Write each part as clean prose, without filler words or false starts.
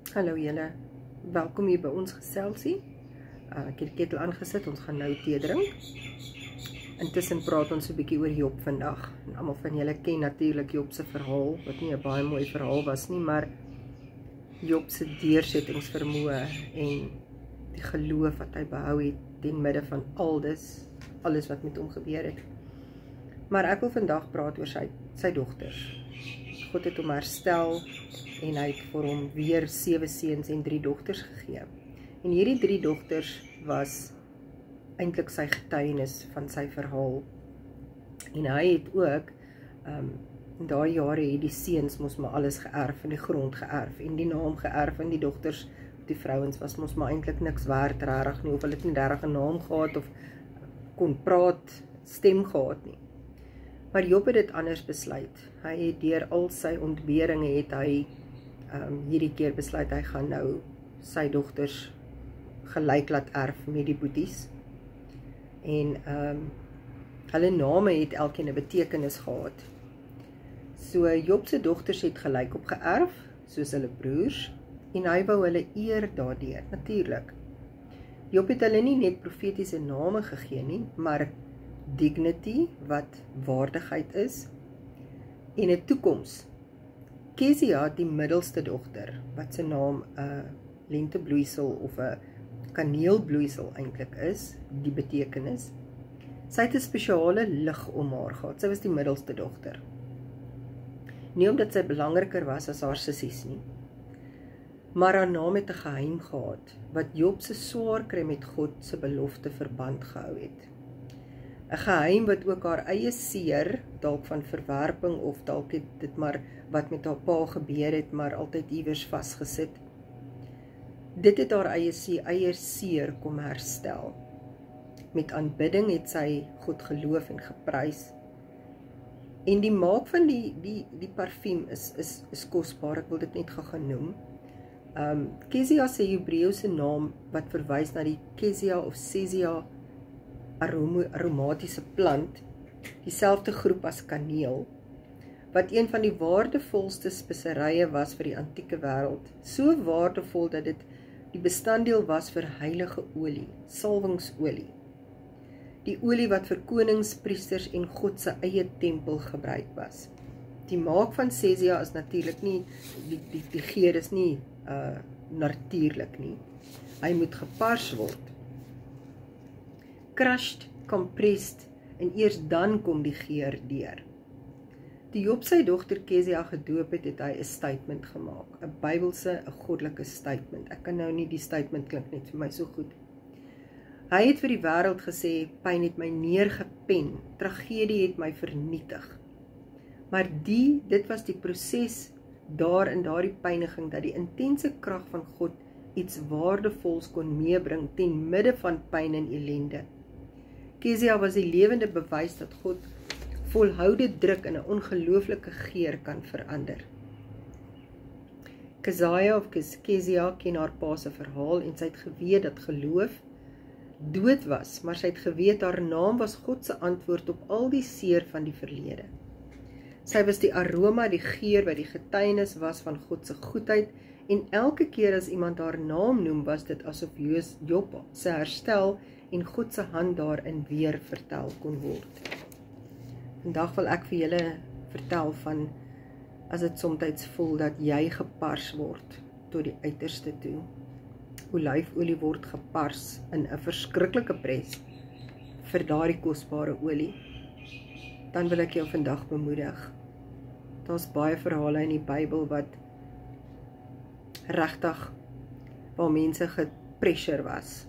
Hallo julle, welkom hier by ons geselsie. Ek het die ketel aangesit, ons gaan nou tee drink. Intussen praat ons 'n bietjie oor Job vandag. En almal van julle ken natuurlik Job se verhaal, wat nie 'n baie mooi verhaal was nie, maar Job se deursettingsvermoë en die geloof wat hy behou het ten midde van alles wat met hom gebeur het. Maar ek wil vandag praat oor sy dogters. God het hom herstel en hy het vir hom weer 7 seuns en 3 dogters gegee. En hierdie 3 dogters was eintlik sy getuienis van sy verhaal. En hy het ook, in daai jare het die seuns mos maar alles geërf en die grond geërf en die naam geërf en die dogters, die vrouens was mos maar eintlik niks werd rarig nie, of hulle het nie regtig 'n naam gehad of kon praat, stem gehad nie. Maar Job het dit anders besluit. Hy het deur al sy ontberinge het hy hierdie keer besluit hy gaan nou sy dogters gelyk laat erf met die boeties. En hulle name het elkeen 'n betekenis gehad. So Job se dogters het gelyk op geërf, soos hulle broers, en hy wou hulle eer daardeur, natuurlik. Job het hulle nie net profetiese name gegee nie, maar dignity, wat waardigheid is, en 'n toekoms. Kezia, die middelste dogter, wat sy naam 'n lentebloeisel of 'n kaneelbloeisel eintlik is, die betekenis. Sy het 'n spesiale lig om haar gehad. Sy was die middelste dogter. Nie omdat sy belangriker was as haar sissies nie, maar haar naam het 'n geheim gehad, wat Job se swaar kry met God se belofte verband gehou het. 'n geheim wat ook haar eie seer, dalk van verwerping of dalk het dit maar wat met haar pa gebeur het, maar altyd iewers vasgesit. Dit het haar eie seer kom herstel. Met aanbidding het sy God geloof en geprys. En die maak van die parfuum is kosbaar, ek wil dit net gou genoem. Kezia se Hebreëse naam wat verwys na die Kezia of Sesia aromatiese plant, dieselfde groep as kaneel, wat een van die waardevolste speserye was vir die antieke wêreld, so waardevol dat dit die bestanddeel was vir heilige olie, salwingsolie. Die olie wat vir konings, priesters en God se eie tempel gebruik was. Die maak van Sesia is natuurlik nie, die geur is nie natuurlik nie. Hy moet gepars word. Crushed, compressed, en eers dan kom die geur deur. Die Job sy dogter Kezia gedoop het, het hy 'n statement gemaak, 'n Bybelse, 'n goddelike statement. Ek kan nou nie, die statement klink net vir my so goed. Hy het vir die wêreld gesê, pyn het my neergepen, tragedie het my vernietig. Maar dit was die proses daar in daardie pyniging, dat die intense krag van God iets waardevols kon meebring ten midde van pyn en ellende. Kezia was die lewende bewys dat God volhoude druk in 'n ongelooflike geur kan verander. Kezia ken haar pa se verhaal en sy het geweet dat geloof dood was, maar sy het geweet haar naam was God se antwoord op al die seer van die verlede. Sy was die aroma, die geur wat die getuienis was van God se goedheid, en elke keer as iemand haar naam noem, was dit asof Job se herstel en God se hand daarin weer vertel kon word. Vandag wil ek vir julle vertel van, as dit soms voel dat jy gepars word tot die uiterste toe. Olyfolie word gepars in 'n verskriklike pres vir daardie kosbare olie. Dan wil ek jou vandag bemoedig. Daar's baie verhale in die Bybel wat regtig waar mense gepressure was.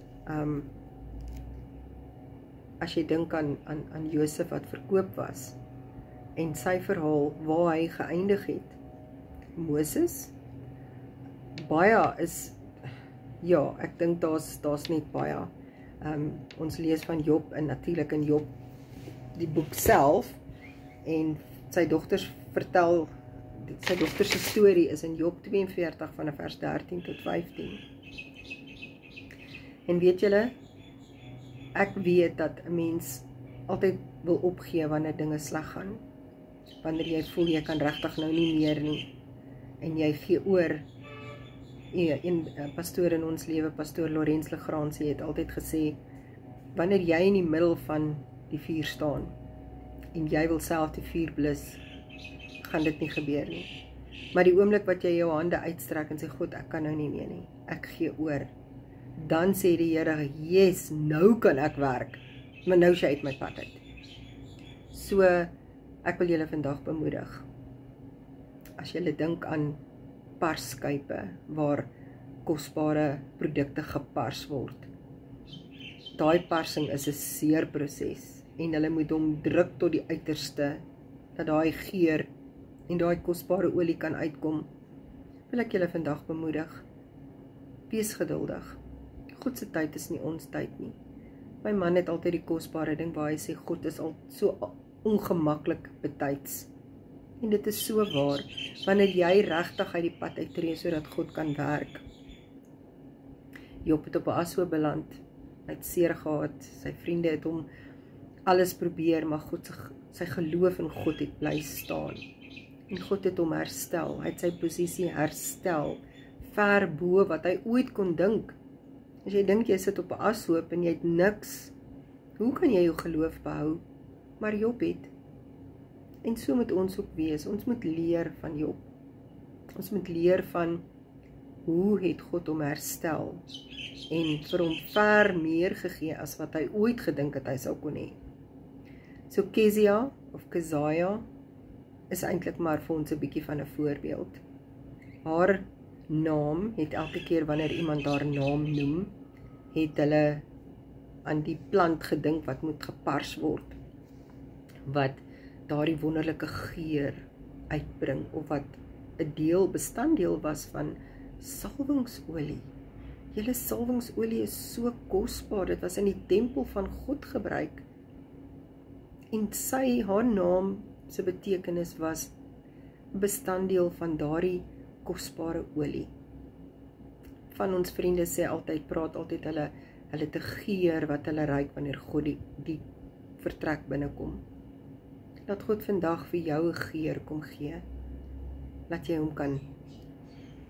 As jy dink aan Josef wat verkoop was en sy verhaal waar hy geëindig het. Moses, baie is, ja, ek dink daar's net baie. Ons lees van Job en natuurlik in Job die boek self, en sy dogters vertel, sy dogters se storie is in Job 42 van vers 13 tot 15. En weet julle, ek weet dat 'n mens altyd wil opgee wanneer dinge sleg gaan. Wanneer jy voel jy kan regtig nou nie meer nie, en jy gee oor Een pastoor in ons lewe, pastoor Lorenz Legrandsie, het altyd gesê, wanneer jy in die middel van die vuur staan, en jy wil self die vuur blus, gaan dit nie gebeur nie. Maar die oomblik wat jy jou hande uitstrek en sê, God, ek kan nou nie meer nie, ek gee oor, dan sê die Here, yes, nou kan ek werk, maar nou is jy uit my pad uit. So, ek wil julle vandag bemoedig, as julle dink aan parskype, waar kosbare produkte gepars word, daai parsing is 'n seer proses, en hulle moet hom druk tot die uiterste, dat daai geur en daai kosbare olie kan uitkom. Wil ek julle vandag bemoedig, wees geduldig. God se tyd is nie ons tyd nie. My man het altyd die kosbare ding waar hy sê, God is al so ongemaklik betyds. En dit is so waar, wanneer jy regtig uit die pad uittreë sodat God kan werk. Job het op 'n aso beland, hy het seer gehad, sy vriende het hom alles probeer, maar God, sy geloof in God het bly staan. En God het hom herstel, hy het sy posisie herstel, ver bo wat hy ooit kon dink. As jy dink jy sit op 'n ashoop en jy het niks, hoe kan jy jou geloof behou? Maar Job het. En so moet ons ook wees, ons moet leer van Job. Ons moet leer van, hoe het God hom herstel, en vir hom ver meer gegee, as wat hy ooit gedink het hy sou kon hê. So Kezia, of Keziah, is eintlik maar vir ons 'n bietjie van 'n voorbeeld. Haar naam het elke keer wanneer iemand haar naam noem, het hulle aan die plant gedink wat moet gepars word, wat daardie wonderlike geur uitbring, of wat 'n bestanddeel was van salwingsolie. Julle salwingsolie is so kosbaar, dit was in die tempel van God gebruik. En haar naam se betekenis was bestanddeel van daardie kosbare olie. Van ons vriende praat altyd hulle het 'n geur wat hulle ruik wanneer God die vertrek binnekom. Laat God vandag vir jou 'n geur kom gee. Laat jy hom kan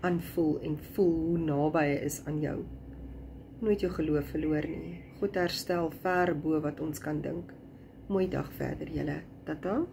aanvoel en voel hoe naby hy is aan jou. Nooit jou geloof verloor nie. God herstel ver bo wat ons kan dink. Mooi dag verder julle. Tata.